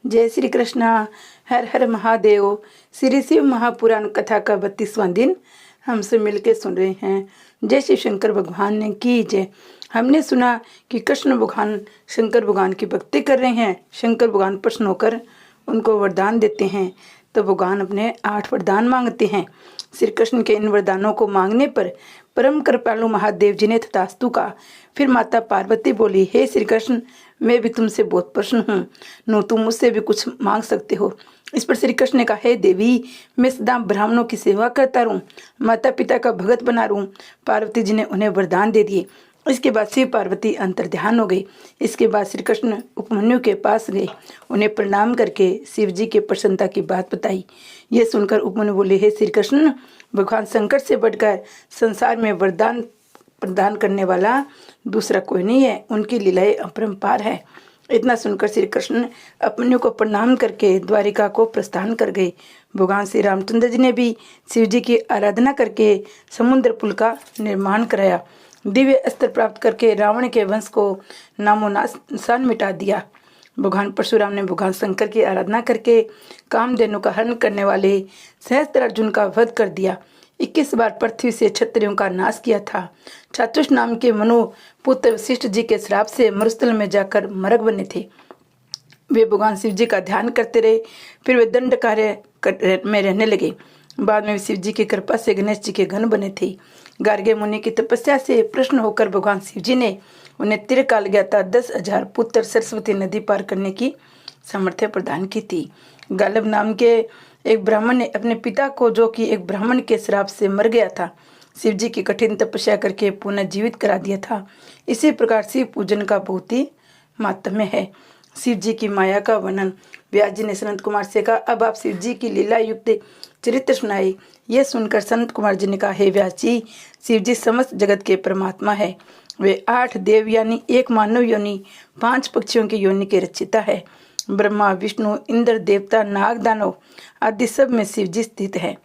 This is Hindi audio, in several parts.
जय श्री कृष्णा। हर हर महादेव। श्री शिव महापुराण कथा का 32वां दिन हमसे मिलके सुन रहे हैं। जय श्री शंकर भगवान ने की जय। हमने सुना कि कृष्ण भगवान शंकर भगवान की भक्ति कर रहे हैं। शंकर भगवान प्रसन्न होकर उनको वरदान देते हैं, तो भगवान अपने 8 वरदान मांगते हैं। श्री कृष्ण के इन वरदानों को मांगने पर परम कृपालु महादेव जी ने तथास्तु कहा। फिर माता पार्वती बोली, हे श्री कृष्ण, मैं भी तुमसे बहुत प्रसन्न हूँ, नो तुम मुझसे भी कुछ मांग सकते हो। इस पर श्री कृष्ण ने कहा, हे देवी, मैं सदा ब्राह्मणों की सेवा करता रहूं, माता पिता का भगत बना रहूं। पार्वती जी ने उन्हें वरदान दे दिए। इसके बाद शिव पार्वती अंतर्ध्यान हो गई। इसके बाद श्री कृष्ण उपमन्यु के पास गए, उन्हें प्रणाम करके शिव जी के प्रसन्नता की बात बताई। ये सुनकर उपमन्यु बोले, हे श्री कृष्ण, भगवान शंकर से बढ़कर संसार में वरदान प्रदान करने वाला दूसरा कोई नहीं है, उनकी लीलाएं अपरंपार है। इतना सुनकर श्री कृष्ण उपमन्यु को प्रणाम करके द्वारिका को प्रस्थान कर गए। भगवान श्री रामचंद्र जी ने भी शिव जी की आराधना करके समुद्र पुल का निर्माण कराया। दिव्य अस्त्र प्राप्त करके रावण के वंश को नामो निशान मिटा दिया। भगवान परशुराम ने भगवान शंकर की आराधना करके कामधेनु का हरण करने वाले सहस्त्रार्जुन का वध कर दिया। 21 बार पृथ्वी से क्षत्रियों का नाश किया था। चातुष नाम के मनु पुत्र वशिष्ठ जी के श्राप से मरुस्थल में जाकर मरग बने थे। वे भगवान शिव जी का ध्यान करते रहे, फिर वे दंड कार्य में रहने लगे। बाद में शिव जी की कृपा से गणेश जी के घन बने थे। गार्गे मुनि की तपस्या से प्रसन्न होकर भगवान शिव जी ने उन्हें त्रिकाल ज्ञाता 10,000 पुत्र सरस्वती नदी पार करने की सामर्थ्य प्रदान की थी। गालब नाम के एक ब्राह्मण ने अपने पिता को, जो कि एक ब्राह्मण के श्राप से मर गया था, शिव जी की कठिन तपस्या करके पुनः जीवित करा दिया था। इसी प्रकार शिव पूजन का बहुत ही महात्म्य है। शिव जी की माया का वर्णन व्यास जी ने संत कुमार से कहा, अब आप शिव जी की लीला युक्त चरित्र सुनाए। यह सुनकर संत कुमार जी ने कहा, हे व्यास जी, शिव जी समस्त जगत के परमात्मा है। वे 8 देव यानी 1 मानव योनि, 5 पक्षियों की योनि के रचिता है। ब्रह्मा, विष्णु, इंद्र, देवता, नाग, दानव आदि सब में शिव जी स्थित है।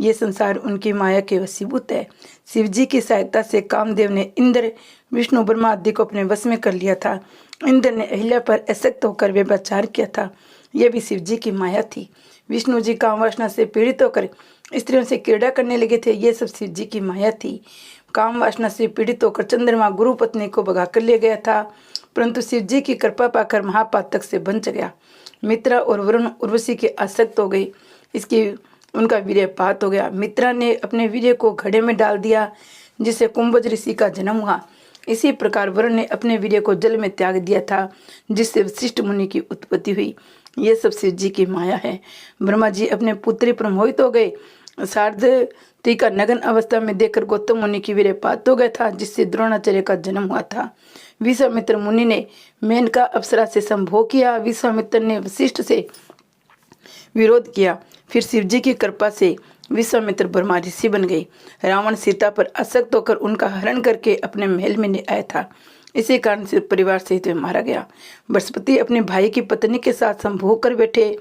ये संसार उनकी माया के वशीभूत है। शिव जी की सहायता से कामदेव ने इंद्र, विष्णु, ब्रह्मा आदि को अपने वश में कर लिया था। इंद्र ने अहिल्या पर आसक्त होकर व्यभिचार किया था, यह भी शिव जी की माया थी। विष्णु जी काम वासना से पीड़ित होकर स्त्रियों से क्रीड़ा करने लगे थे, ये सब शिव जी की माया थी। काम वासना से पीड़ित होकर चंद्रमा गुरु पत्नी को भगा कर ले गया था, परंतु शिव जी की कृपा पाकर महापातक से बच गया। मित्रा और वरुण उर्वशी के आसक्त हो गई, इसकी उनका वीर्यपात हो गया। मित्रा ने अपने वीर्य को घड़े में डाल दिया, जिससे कुंभज ऋषि का जन्म हुआ। इसी प्रकार वरुण ने अपने वीर्य को जल में त्याग दिया था, जिससे वशिष्ठ मुनि की उत्पत्ति हुई। ये सब शिव जी की माया है। ब्रह्मा जी अपने पुत्री पर मोहित हो गए। सारथी का नग्न अवस्था में देखकर गौतम मुनि की वीर्यपात हो गया था, जिससे द्रोणाचार्य का जन्म हुआ था। विश्वामित्र मुनि ने मेनका अप्सरा से संभोग किया। विश्वामित्र ने वशिष्ठ से विरोध किया। फिर शिव जी की कृपा से विश्वामित्र ब्रह्मा ऋषि बन गए। रावण सीता पर आसक्त होकर उनका हरण करके अपने महल में ले आया था। इसी कारण से परिवार सहित मारा गया। बृहस्पति अपने भाई की पत्नी के साथ संभोग कर बैठे,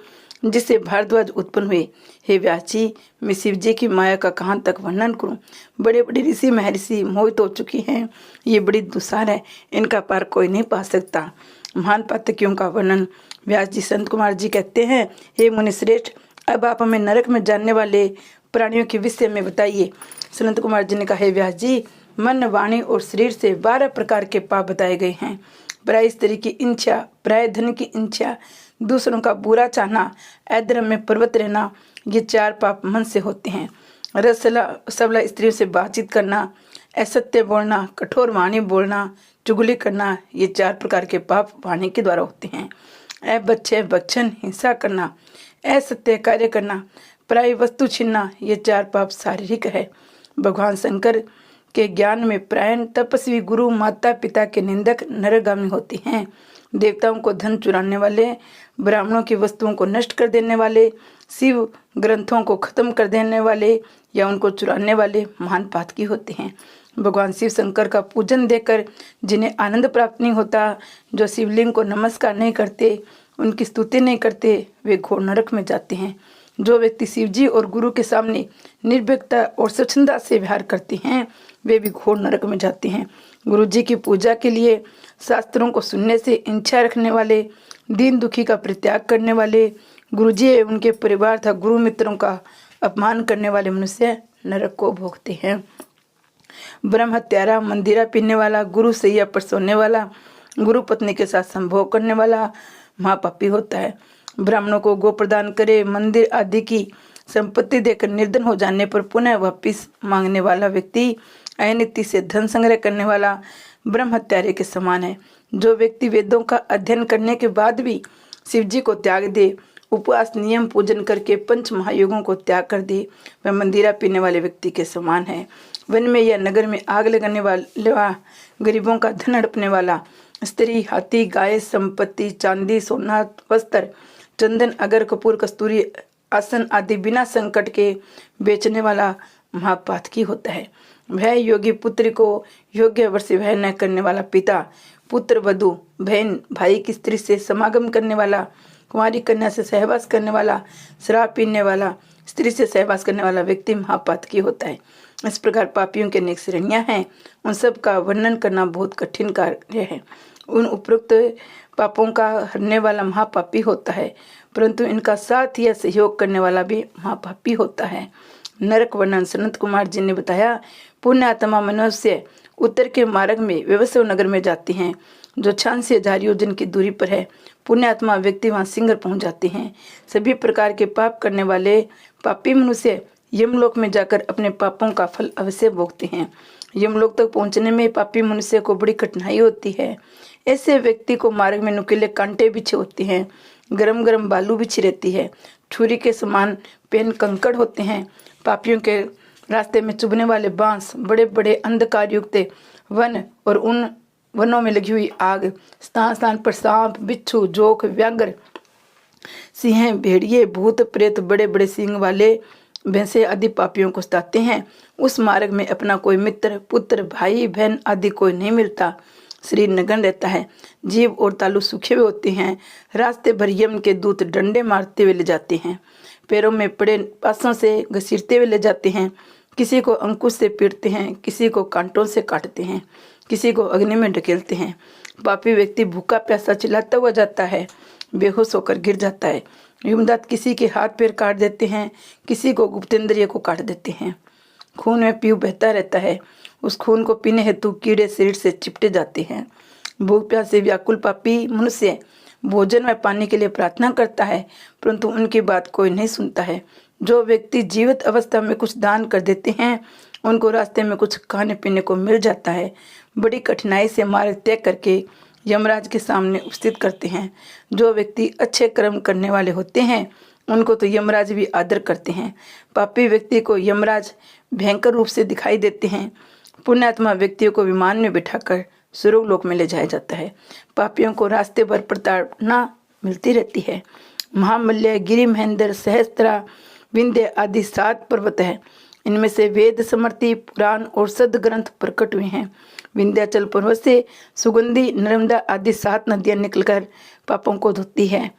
जिससे भारद्वाज उत्पन्न हुए। हे व्यास जी, मैं शिव जी की माया का कहाँ तक वर्णन करूं। बड़े बड़े ऋषि महर्षि मोहित हो चुकी हैं, ये बड़ी दुसार है, इनका पार कोई नहीं पा सकता। महान पातकियों का वर्णन व्यास जी संत कुमार जी कहते हैं, हे मुनि श्रेष्ठ, अब आप हमें नरक में जानने वाले प्राणियों के विषय में बताइए। संत कुमार जी ने कहा, हे व्यास जी, मन, वाणी और शरीर से 12 प्रकार के पाप बताए गए हैं। प्राय स्त्री की इच्छा, प्राय धन की इच्छा, दूसरों का बुरा चाहना, अधर्म में प्रवृत्त रहना, ये 4 पाप मन से होते हैं। रसला स्त्रियों से बातचीत करना, असत्य बोलना, कठोर वाणी बोलना, चुगली करना, ये 4 प्रकार के पाप वाणी के द्वारा होते हैं। अबच्छय भक्षण, हिंसा करना, असत्य कार्य करना, प्राय वस्तु छीनना, ये 4 पाप शारीरिक है। भगवान शंकर के ज्ञान में प्रायण तपस्वी गुरु माता पिता के निंदक नरगामी होते हैं। देवताओं को धन चुराने वाले, ब्राह्मणों की वस्तुओं को नष्ट कर देने वाले, शिव ग्रंथों को खत्म कर देने वाले या उनको चुराने वाले महान पातकी होते हैं। भगवान शिव शंकर का पूजन देकर जिन्हें आनंद प्राप्त नहीं होता, जो शिवलिंग को नमस्कार नहीं करते, उनकी स्तुति नहीं करते, वे घोर नरक में जाते हैं। जो व्यक्ति शिव जी और गुरु के सामने निर्भीकता और स्वच्छंदता से व्यवहार करते हैं, वे भी घोर नरक में जाते हैं। गुरु जी की पूजा के लिए शास्त्रों को सुनने से इच्छा रखने वाले, दीन दुखी का परित्याग करने वाले, गुरुजी एवं उनके परिवार तथा गुरु मित्रों का अपमान करने वाले मनुष्य नरक को भोगते हैं। ब्रह्म हत्यारा, मंदिरा पीने वाला, गुरु सैया पर सोने वाला, गुरु पत्नी के साथ संभोग करने वाला महापापी होता है। ब्राह्मणों को गो प्रदान करे, मंदिर आदि की संपत्ति देकर निर्धन हो जाने पर पुनः वापिस मांगने वाला व्यक्ति अनिति से धन संग्रह करने वाला ब्रह्म हत्यारे के समान है। जो व्यक्ति वेदों का अध्ययन करने के बाद भी शिव जी को त्याग दे, उपवास नियम पूजन करके पंच महायोगों को त्याग कर दे, वह मंदिरा पीने वाले व्यक्ति के समान है। वन में या नगर में आग लगाने वाला, गरीबों का धन हड़पने वाला, स्त्री, हाथी, गाय, संपत्ति, चांदी, सोना, वस्त्र, चंदन, अगर, कपूर, कस्तूरी, आसन आदि बिना संकट के बेचने वाला महापातकी होता है। वह योगी पुत्री को योग्य वर से वह न करने वाला पिता, पुत्र, वधु, बहन, भाई की स्त्री से समागम करने वाला, कुंवारी कन्या से सहवास करने वाला, शराब पीने वाला, स्त्री से सहवास करने वाला व्यक्ति महापातकी होता है। इस प्रकार पापियों के अनेक श्रेणियां हैं, उन सब का वर्णन करना बहुत कठिन कार्य है। उन उपरोक्त पापों का हरने वाला महापापी होता है, परंतु इनका साथ या सहयोग करने वाला भी महापापी होता है। नरक वर्णन सनत कुमार जी ने बताया, पुण्य आत्मा मनुष्य उत्तर के मार्ग में व्यवसाय नगर में जाते हैं, जो 86,000 योजन की दूरी पर है। पुण्य आत्मा व्यक्ति वहां शीघ्र पहुंच जाते हैं। सभी प्रकार के पाप करने वाले पापी मनुष्य यमलोक में जाकर अपने पापों का फल अवश्य भोगते हैं। यमलोक तक पहुंचने में पापी मनुष्य को बड़ी कठिनाई होती है। ऐसे व्यक्ति को मार्ग में नुकीले कांटे बिछे होते हैं, गरम गरम बालू बिछी रहती है, छुरी के समान पेन कंकड़ होते हैं। पापियों के रास्ते में चुभने वाले बांस, बड़े बड़े अंधकार युक्त वन और उन वनों में लगी हुई आग, स्थान स्थान पर सांप, बिच्छू, जोक, व्याघ्र, सिंह, भेड़िए, भूत, प्रेत, बड़े बड़े सींग वाले भैंसे आदि पापियों को सताते हैं। उस मार्ग में अपना कोई मित्र, पुत्र, भाई, बहन आदि कोई नहीं मिलता। शरीर नगन रहता है, जीव और तालु सूखे हुए होते हैं। रास्ते भर यम के दूत डंडे मारते हुए ले जाते हैं, पैरों में पड़े पासों से घसीटते हुए ले जाते हैं। किसी को अंकुश से पीटते हैं, किसी को कांटों से काटते हैं, किसी को अग्नि में ढकेलते हैं। पापी व्यक्ति भूखा प्यासा चिल्लाता हुआ जाता है, बेहोश होकर गिर जाता है। यमदूत किसी के हाथ पैर काट देते हैं, किसी को गुप्तेंद्रिय को काट देते हैं। खून में पीऊ बहता रहता है, उस खून को पीने हेतु कीड़े शरीर से चिपटे जाते हैं। भूख प्यास से व्याकुल पापी मनुष्य भोजन व पानी के लिए प्रार्थना करता है, परंतु उनकी बात कोई नहीं सुनता है। जो व्यक्ति जीवित अवस्था में कुछ दान कर देते हैं, उनको रास्ते में कुछ खाने पीने को मिल जाता है। बड़ी कठिनाई से मार्ग तय करके यमराज के सामने उपस्थित करते हैं। जो व्यक्ति अच्छे कर्म करने वाले होते हैं, उनको तो यमराज भी आदर करते हैं। पापी व्यक्ति को यमराज भयंकर रूप से दिखाई देते हैं। पुण्यात्मा व्यक्तियों को विमान में बिठाकर स्वर्गलोक में ले जाया जाता है। पापियों को रास्ते भर प्रताड़ना मिलती रहती है। महामल्य, गिरि, महेंद्र, सहस्त्रा, विंध्य आदि 7 पर्वत है। इनमें से वेद, स्मृति, पुराण और सद ग्रंथ प्रकट हुए हैं। विंध्याचल पर्वत से सुगंधी, नर्मदा आदि 7 नदियां निकलकर पापों को धोती है।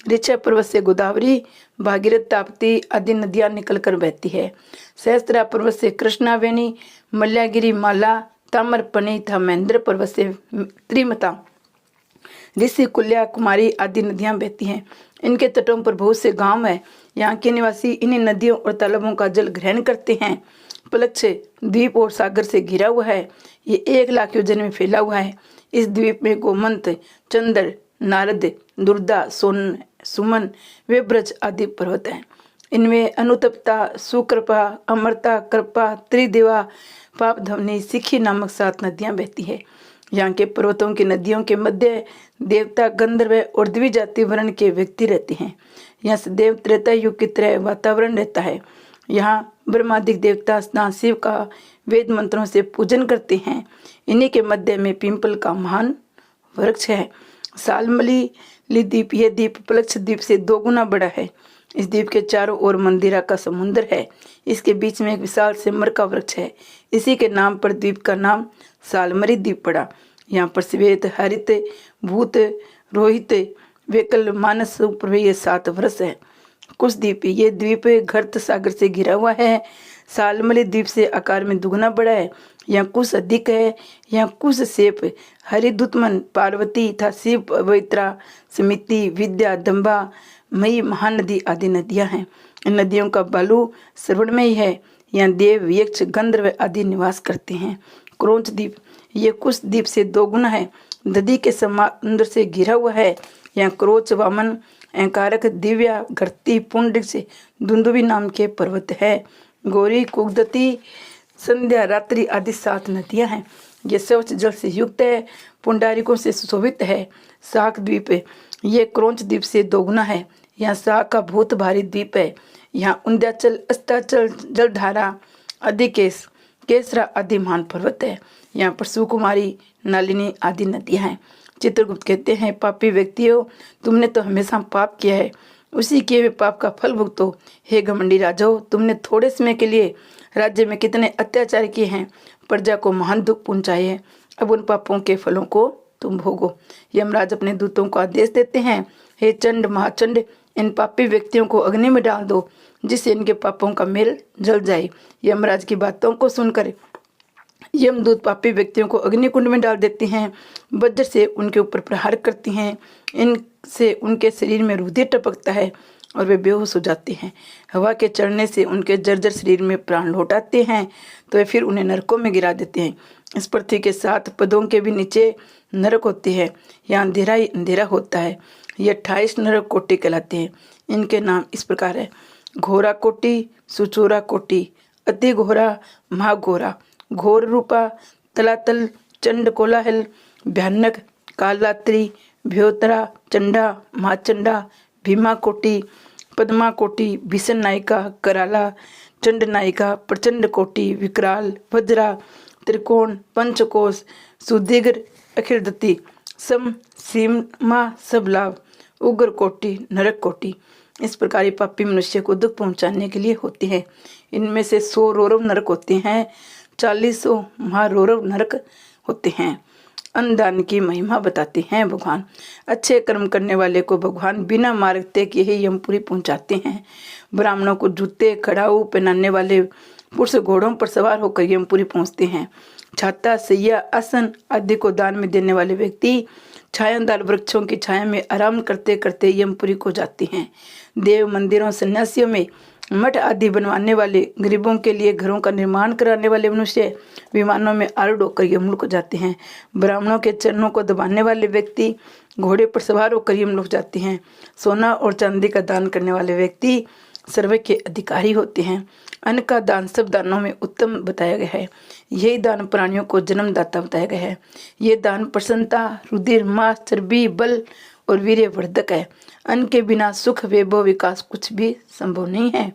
ऋषभ पर्वत से गोदावरी, भागीरथ, ताप्ती आदि नदियां निकलकर बहती है। सहस्त्रा पर्वत से कृष्णावेणी, मल्यागिरी, माला, ताम्रपनी तथा महेंद्र पर्वत से त्रिमता, ऋषि, कुल्या, कुमारी आदि नदियां बहती हैं। इनके तटों पर बहुत से गांव हैं। यहाँ के निवासी इन्हीं नदियों और तालाबों का जल ग्रहण करते हैं। पलक्ष द्वीप और सागर से घिरा हुआ है। ये 1 लाख योजन में फैला हुआ है। इस द्वीप में गोमंत, चंद्र, नारद, दुर्दा, सोन, सुमन, वे ब्रज आदि पर्वत हैं। इनमें अनुतप्ता, सुकृपा, अमरता, कृपा, त्रिदेवा, पाप धवनी, सिखी नामक 7 नदियां बहती है। यहाँ के पर्वतों की नदियों के मध्य देवता, गंधर्व और द्विजाति वर्ण के व्यक्ति रहते हैं। यहाँ से देव त्रेता युग की तरह वातावरण रहता है। यहाँ ब्रह्मादिक देवता स्नान शिव का वेद मंत्रों से पूजन करते हैं। इन्हीं के मध्य में पिंपल का महान वृक्ष है। सालमली द्वीप, यह द्वीप पलक्ष द्वीप से 2 गुना बड़ा है। इस द्वीप के चारों ओर मंदिरा का समुद्र है। इसके बीच में एक विशाल सिमर का वृक्ष है। इसी के नाम पर द्वीप का नाम सालमरी द्वीप पड़ा। यहाँ पर श्वेत, हरित, भूत, रोहित, वेकल, मानस पर ये 7 वृक्ष है। कुछ द्वीप, ये द्वीप घर्त सागर से घिरा हुआ है। सालमली द्वीप से आकार में दुगना बड़ा है, यहाँ कुछ अधिक है, यहाँ कुछ सेप हरिदुतमन पार्वती तथा शिव पवित्रा समिति विद्या दंबा मई महानदी आदि नदियां हैं। इन नदियों का बालू श्रवणमयी है, यहाँ देव यक्ष गंधर्व आदि निवास करते हैं। क्रोंच द्वीप ये कुछ द्वीप से 2 गुना है, नदी के समुद्र से घिरा हुआ है, यहाँ क्रोच वामन अहंकारक दिव्या घरती पुंड से दुंदुबी नाम के पर्वत है। गौरी कुगदती संध्या रात्रि आदि 7 नदियां हैं। ये स्वच्छ जल से युक्त है, पुंडारिकों से सुशोभित है। शाक द्वीप ये क्रोंच द्वीप से 2 गुना है, यहाँ शाक का बहुत भारी द्वीप है, यहाँ उंध्याचल अस्ताचल जलधारा आदि केसरा आदि महान पर्वत है, यहाँ पर सुकुमारी नालिनी आदि नदियां हैं। चित्रगुप्त कहते हैं, पापी व्यक्तियों तुमने तो हमेशा पाप किया है, उसी किए हुए पाप का फल भुगतो। हे घमंडी राजाओं, तुमने थोड़े समय के लिए राज्य में कितने अत्याचार किए हैं, प्रजा को महान दुख पहुंचाए हैं, अब उन पापों के फलों को तुम भोगो। यमराज अपने दूतों को आदेश देते हैं, हे चंड महाचंड, इन पापी व्यक्तियों को अग्नि में डाल दो, जिससे इनके पापों का मेल जल जाए। यमराज की बातों को सुनकर यमदूत पापी व्यक्तियों को अग्निकुंड में डाल देते हैं, वज्र से उनके ऊपर प्रहार करती हैं, इनसे उनके शरीर में रुधिर टपकता है और वे बेहोश हो जाते हैं। हवा के चढ़ने से उनके जर्जर शरीर में प्राण लौट आते हैं, तो वे फिर उन्हें नरकों में गिरा देते हैं। इस पृथ्वी के 7 पदों के भी नीचे नरक होते हैं, यहाँ अंधेरा ही अंधेरा होता है। ये 28 नरक कोटि कहलाते हैं। इनके नाम इस प्रकार है, घोरा कोटि, सुचोरा कोटि, अति घोरा, महाघोरा, घोर रूपा, तलातल, चंड कोलाहल, भयानक, कालरात्रि, भ्योतरा, चंडा, महाचंडा, भीमा कोटि, पद्मा कोटि, भीषण नायिका, कराला, चंड नायिका, प्रचंड कोटि, विकराल, वज्रा, त्रिकोण, पंचकोश, सुदीर्घ, अखिल दत्ती, सम, सीमा, सब लाभ, उग्र कोटि, नरक कोटि। इस प्रकार ये पापी मनुष्य को दुख पहुंचाने के लिए होते हैं। इनमें से 100 रौरव नरक होते हैं, 40 महारौरव नरक होते हैं। अन्नदान की महिमा बताते हैं भगवान। अच्छे कर्म करने वाले को भगवान बिना मारते के ही यमपुरी पहुंचाते हैं। ब्राह्मणों को जूते खड़ाऊ पहनाने वाले पुरुष घोड़ों पर सवार होकर यमपुरी पहुंचते हैं। छाता, सैया, आसन आदि को दान में देने वाले व्यक्ति छायादार वृक्षों की छाया में आराम करते करते यमपुरी को जाते हैं। देव मंदिरों, सन्यासियों में मठ आदि बनवाने वाले, गरीबों के लिए घरों का निर्माण कराने वाले मनुष्य विमानों में आरूढ़ होकर यमलोक जाते हैं। ब्राह्मणों के चरणों को दबाने वाले व्यक्ति घोड़े पर सवार होकर यमलोक जाते हैं। सोना और चांदी का दान करने वाले व्यक्ति सर्व के अधिकारी होते हैं। अन्न का दान सब दानों में उत्तम बताया गया है। यही दान प्राणियों को जन्मदाता बताया गया है। ये दान प्रसन्नता, रुधिर, मांस, चर्बी, बल और वीर्यवर्धक है। अन्न के बिना सुख, वैभव, विकास कुछ भी संभव नहीं है।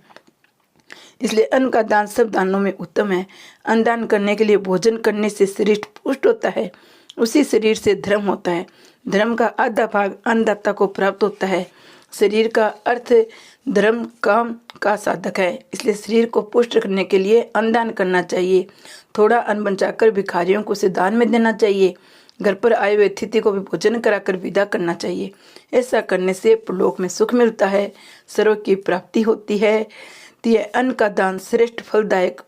इसलिए अन्न का दान सब दानों में उत्तम है। अन्न दान करने के लिए भोजन करने से शरीर पुष्ट होता है, उसी शरीर से धर्म होता है। धर्म का आधा भाग अन्नदाता को प्राप्त होता है। शरीर का अर्थ धर्म काम का साधक है, इसलिए शरीर को पुष्ट करने के लिए अन्नदान करना चाहिए। थोड़ा अन्न बचाकर भिखारियों को उसे दान में देना चाहिए। घर पर आए हुए अतिथि को भी भोजन कराकर विदा करना चाहिए। ऐसा करने से परलोक में सुख मिलता है, सर्व की प्राप्ति होती है। यह अन्न का दान श्रेष्ठ फलदायक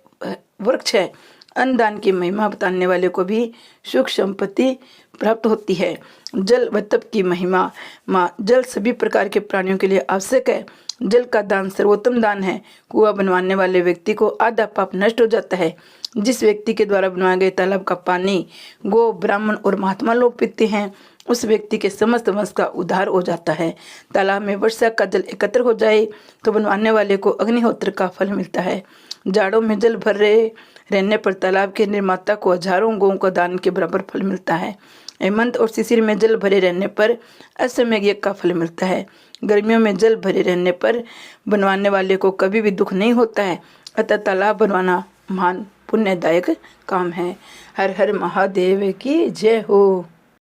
वृक्ष है। अन्नदान की महिमा बताने वाले को भी सुख संपत्ति प्राप्त होती है। जल व तप की महिमा। जल सभी प्रकार के प्राणियों के लिए आवश्यक है। जल का दान सर्वोत्तम दान है। कुआं बनवाने वाले व्यक्ति को आधा पाप नष्ट हो जाता है। जिस व्यक्ति के द्वारा बनवाए गए तालाब का पानी गो, ब्राह्मण और महात्मा लोग पीते हैं, उस व्यक्ति के समस्त वंश का उद्धार हो जाता है। तालाब में वर्षा का जल एकत्र हो जाए तो बनवाने वाले को अग्निहोत्र का फल मिलता है। जाड़ों में जल भर रहने पर तालाब के निर्माता को हजारों गौं का दान के बराबर फल मिलता है। हेमंत और शिशिर में जल भरे रहने पर अश्वमेघ यज्ञ का फल मिलता है। गर्मियों में जल भरे रहने पर बनवाने वाले को कभी भी दुख नहीं होता है। अतः तालाब बनवाना महान पुण्यदायक काम है। हर हर महादेव की जय हो।